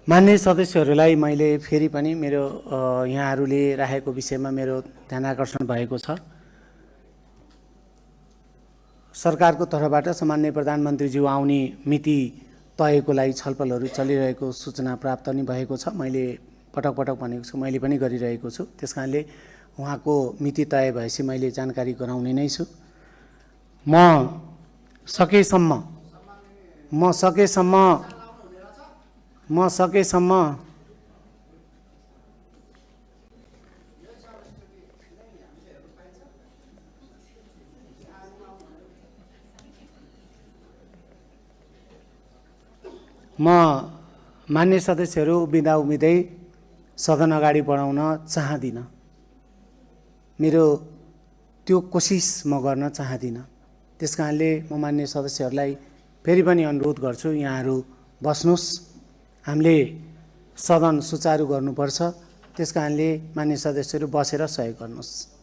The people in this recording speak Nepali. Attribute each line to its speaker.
Speaker 1: मान्य सदस्यहरूलाई मैले फेरि पनि मेरो यहाँहरूले राखेको विषयमा मेरो ध्यान आकर्षण भएको छ। सरकारको तर्फबाट सामान्य प्रधानमन्त्रीज्यू आउने मिति तयको लागि छलफलहरू चलिरहेको सूचना प्राप्त पनि भएको छ। मैले पटक पटक भनेको छु, मैले पनि गरिरहेको छु। त्यसकारणले उहाँको मिति तय भएपछि मैले जानकारी गराउने नै छु। म सकेसम्म मान्य सदस्यहरू उभिँदा उभिँदै सदन अगाडि बढाउन चाहदिनँ। मेरो त्यो कोसिस म गर्न चाहदिनँ। त्यसकारणले म मान्य सदस्यहरूलाई फेरि पनि अनुरोध गर्छु, यहाँहरू बस्नुहोस्, हामीले सदन सुचारू गर्नुपर्छ। त्यसकारणले मान्य सदस्यहरू बसेर सहयोग गर्नुहोस्।